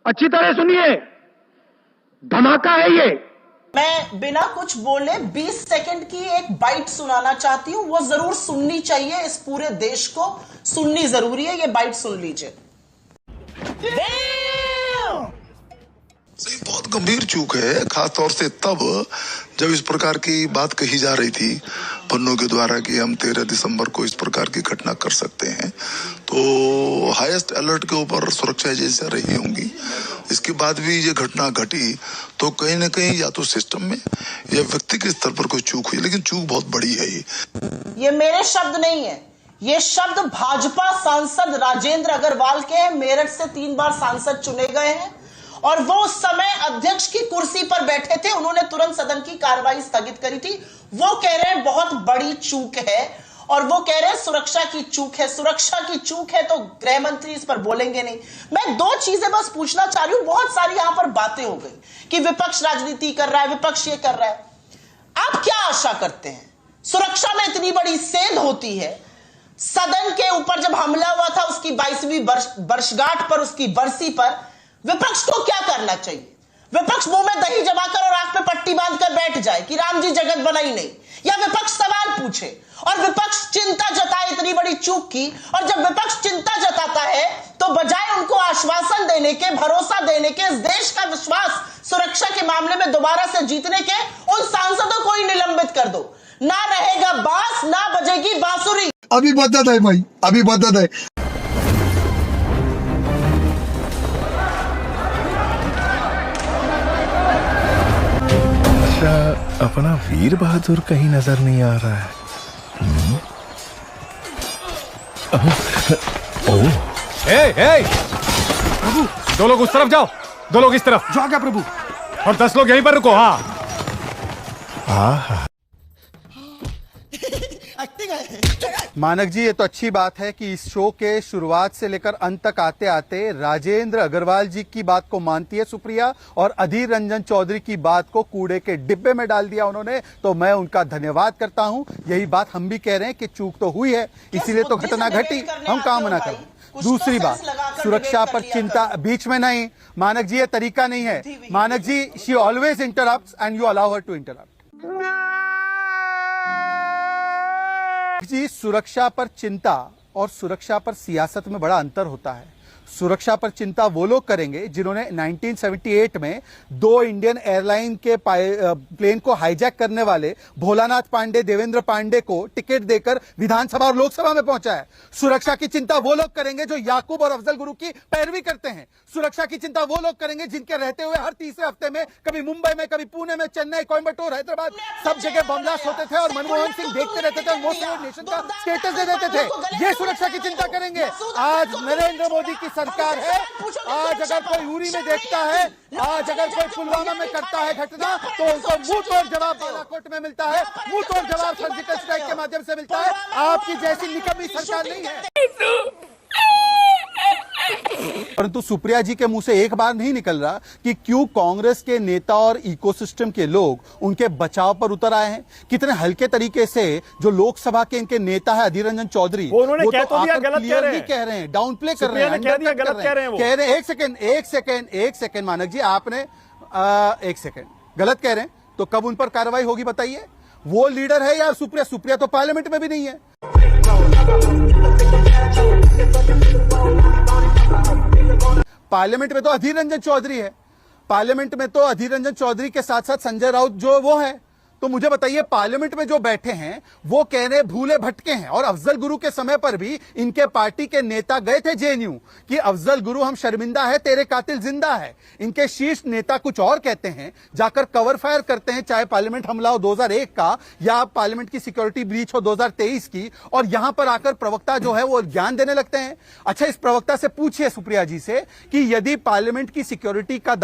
अच्छी तरह सुनिए, धमाका है ये। मैं बिना कुछ बोले 20 सेकंड की एक बाइट सुनाना चाहती हूं, वो जरूर सुननी चाहिए, इस पूरे देश को सुननी जरूरी है। ये बाइट सुन लीजिए। बहुत गंभीर चूक है, खासतौर से तब जब इस प्रकार की बात कही जा रही थी पन्नों के द्वारा कि हम 13 दिसंबर को इस प्रकार की घटना कर सकते हैं, तो हाईएस्ट अलर्ट के ऊपर सुरक्षा एजेंसियां रही होंगी। इसके बाद भी ये घटना घटी तो कहीं ना कहीं या तो सिस्टम में या व्यक्ति के स्तर पर कोई चूक हुई, लेकिन चूक बहुत बड़ी है। ये मेरे शब्द नहीं है, ये शब्द भाजपा सांसद राजेंद्र अग्रवाल के हैं। मेरठ से 3 बार सांसद चुने गए हैं और वो उस समय अध्यक्ष की कुर्सी पर बैठे थे। उन्होंने तुरंत सदन की कार्रवाई स्थगित करी थी। वो कह रहे हैं बहुत बड़ी चूक है और वो कह रहे हैं सुरक्षा की चूक है। सुरक्षा की चूक है तो गृह मंत्री इस पर बोलेंगे नहीं। मैं 2 चीजें बस पूछना चाह रही हूं। बहुत सारी यहां पर बातें हो गई कि विपक्ष राजनीति कर रहा है, विपक्ष ये कर रहा है। आप क्या आशा करते हैं? सुरक्षा में इतनी बड़ी सेंध होती है। सदन के ऊपर जब हमला हुआ था उसकी 22वीं वर्षगांठ पर, उसकी बरसी पर विपक्ष को क्या करना चाहिए? विपक्ष मुंह में दही जमाकर और आंख पे पट्टी बांधकर बैठ जाए कि राम जी जगत बनाई नहीं, या विपक्ष सवाल पूछे और विपक्ष चिंता जताए इतनी बड़ी चूक की? और जब विपक्ष चिंता जताता है तो बजाय उनको आश्वासन देने के, भरोसा देने के, इस देश का विश्वास सुरक्षा के मामले में दोबारा से जीतने के, उन सांसदों को ही निलंबित कर दो। ना रहेगा बांस, ना बजेगी बांसुरी। अभी बदत है भाई, अभी बदत है। अपना वीर बहादुर कहीं नजर नहीं आ रहा है। प्रभु, 2 लोग उस तरफ जाओ, 2 लोग इस तरफ जो क्या प्रभु, और 10 लोग यहीं पर रुको। हाँ मानक जी, ये तो अच्छी बात है कि इस शो के शुरुआत से लेकर अंत तक आते आते राजेंद्र अग्रवाल जी की बात को मानती है सुप्रिया और अधीर रंजन चौधरी की बात को कूड़े के डिब्बे में डाल दिया उन्होंने, तो मैं उनका धन्यवाद करता हूं। यही बात हम भी कह रहे हैं कि चूक तो हुई है, इसीलिए तो घटना घटी, हम काम ना करें। दूसरी बात, सुरक्षा पर चिंता बीच में नहीं। मानक जी, ये तरीका नहीं है। Manak ji, she always interrupts and you allow her to interrupt. जी, सुरक्षा पर चिंता और सुरक्षा पर सियासत में बड़ा अंतर होता है। सुरक्षा पर चिंता वो लोग करेंगे जिन्होंने 1978 में 2 इंडियन एयरलाइन के प्लेन को हाईजैक करने वाले भोलानाथ पांडे, देवेंद्र पांडे को टिकट देकर विधानसभा और लोकसभा में पहुंचा है। सुरक्षा की चिंता वो लोग करेंगे जो याकूब और अफजल गुरु की पैरवी करते हैं। सुरक्षा की चिंता वो लोग करेंगे जिनके रहते हुए हर तीसरे हफ्ते में कभी मुंबई में, कभी पुणे में, चेन्नई, कोयम्बटूर, हैदराबाद, सब जगह बम ब्लास्ट होते थे और मनमोहन सिंह देखते रहते थे और मोस्ट फेवरेट नेशन का स्टेटस दे देते थे। ये सुरक्षा की चिंता करेंगे। आज नरेंद्र मोदी की सरकार है। आज अगर कोई उरी में देखता है, आज अगर कोई पुलवामा में करता है घटना, तो उनको मुंह तोड़ जवाब बालाकोट में मिलता है, मुंह तोड़ जवाब सर्जिकल स्ट्राइक के माध्यम से मिलता है। आपकी जैसी निकम्मी सरकार नहीं है। परंतु सुप्रिया जी के मुंह से एक बार नहीं निकल रहा कि क्यों कांग्रेस के नेता और इकोसिस्टम के लोग उनके बचाव पर उतर आए हैं। कितने हल्के तरीके से जो लोकसभा के इनके नेता है अधीर रंजन चौधरी, वो तो क्लियरली कह रहे हैं, डाउन प्ले कर रहे हैं, कह रहे हैं। एक सेकेंड मानक जी, आपने 1 सेकेंड गलत कह रहे हैं, तो कब उन पर कार्रवाई होगी बताइए? वो लीडर है या सुप्रिया? सुप्रिया तो पार्लियामेंट में भी नहीं है। पार्लियामेंट में तो अधीर रंजन चौधरी है, पार्लियामेंट में तो अधीर रंजन चौधरी के साथ साथ संजय राउत जो वो है। तो मुझे बताइए, पार्लियामेंट में जो बैठे हैं वो कह रहे भूले भटके हैं। और अफजल गुरु के समय पर भी इनके पार्टी के नेता गए थे जेएनयू कि अफजल गुरु हम शर्मिंदा है, तेरे कातिल जिंदा है। इनके शीर्ष नेता कुछ और कहते हैं, जाकर कवर फायर करते हैं, चाहे पार्लियामेंट हमला हो 2001 का या पार्लियामेंट की सिक्योरिटी ब्रीच हो 2023 की, और यहां पर आकर प्रवक्ता जो है वो ज्ञान देने लगते हैं। अच्छा, इस प्रवक्ता से पूछिए सुप्रिया जी से कि यदि पार्लियामेंट की सिक्योरिटी का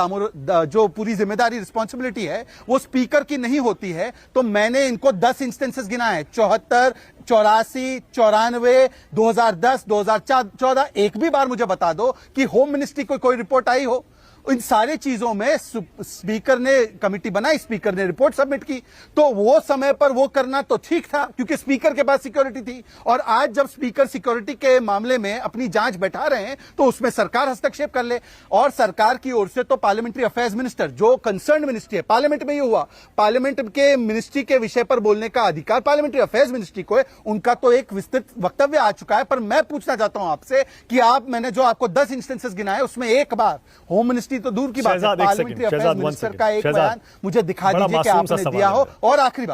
जो पूरी जिम्मेदारी रिस्पॉन्सिबिलिटी है वो स्पीकर की नहीं होती है, तो मैंने इनको 10 इंस्टेंसेस गिनाए हैं, 74, 84, 94, 2010, 2014। एक भी बार मुझे बता दो कि होम मिनिस्ट्री को कोई रिपोर्ट आई हो। इन सारी चीजों में स्पीकर ने कमेटी बनाई, स्पीकर ने रिपोर्ट सबमिट की, तो वो समय पर वो करना तो ठीक था क्योंकि स्पीकर के पास सिक्योरिटी थी। और आज जब स्पीकर सिक्योरिटी के मामले में अपनी जांच बैठा रहे हैं तो उसमें सरकार हस्तक्षेप कर ले। और सरकार की ओर से तो पार्लियामेंट्री अफेयर्स मिनिस्टर, जो कंसर्न मिनिस्ट्री है, पार्लियामेंट में ही हुआ, पार्लियामेंट के मिनिस्ट्री के विषय पर बोलने का अधिकार पार्लियामेंट्री अफेयर्स मिनिस्ट्री को है, उनका तो एक विस्तृत वक्तव्य आ चुका है। पर मैं पूछना चाहता हूं आपसे कि मैंने जो आपको 10 इंस्टेंसेस गिनाए उसमें एक बार होम मिनिस्ट्री तो दूर की बात है, पार्लियामेंट्री अफेयर्स मिनिस्टर का एक बयान मुझे दिखा दीजिए कि आपने दिया हो। और आखिरी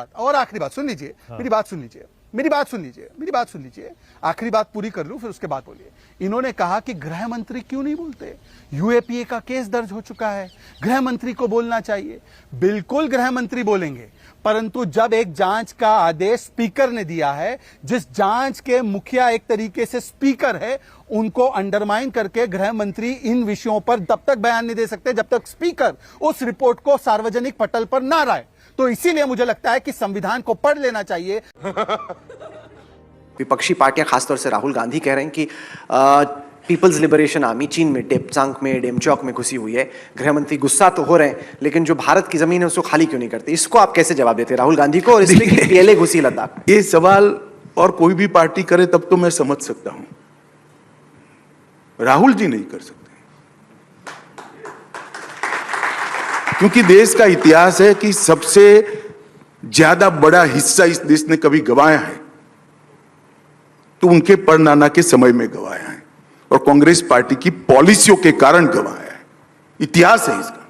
बात सुन लीजिए, मेरी बात सुन लीजिए, आखिरी बात पूरी कर लूं फिर उसके बाद बोलिए। इन्होंने कहा कि गृह मंत्री क्यों नहीं बोलते, यूएपीए का केस दर्ज हो चुका है, गृह मंत्री को बोलना चाहिए। बिल्कुल गृह मंत्री बोलेंगे, परंतु जब एक जांच का आदेश स्पीकर ने दिया है, जिस जांच के मुखिया एक तरीके से स्पीकर है, उनको अंडरमाइन करके गृह मंत्री इन विषयों पर तब तक बयान नहीं दे सकते जब तक स्पीकर उस रिपोर्ट को सार्वजनिक पटल पर ना लाए। तो इसीलिए मुझे लगता है कि संविधान को पढ़ लेना चाहिए। विपक्षी पार्टियां, खासतौर से राहुल गांधी कह रहे हैं कि पीपल्स लिबरेशन आर्मी चीन में टेपचांग में डेमचौक में घुसी हुई है। गृह मंत्री गुस्सा तो हो रहे हैं, लेकिन जो भारत की जमीन है उसको खाली क्यों नहीं करते? इसको आप कैसे जवाब देते राहुल गांधी को? और इसलिए कि पीएलए घुसी लद्दाख। ये सवाल और कोई भी पार्टी करे तब तो मैं समझ सकता हूं, राहुल जी नहीं कर सकते, क्योंकि देश का इतिहास है कि सबसे ज्यादा बड़ा हिस्सा इस देश ने कभी गंवाया है तो उनके परनाना के समय में गंवाया है, और कांग्रेस पार्टी की पॉलिसियों के कारण गंवाया है। इतिहास है इसका।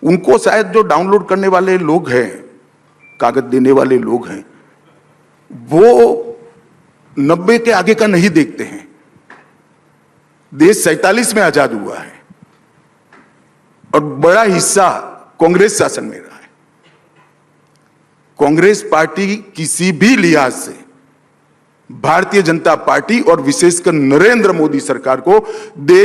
उनको शायद जो डाउनलोड करने वाले लोग हैं, कागज देने वाले लोग हैं, वो 90 के आगे का नहीं देखते हैं। देश 47 में आजाद हुआ है और बड़ा हिस्सा कांग्रेस शासन में रहा है। कांग्रेस पार्टी किसी भी लिहाज से भारतीय जनता पार्टी और विशेषकर नरेंद्र मोदी सरकार को देश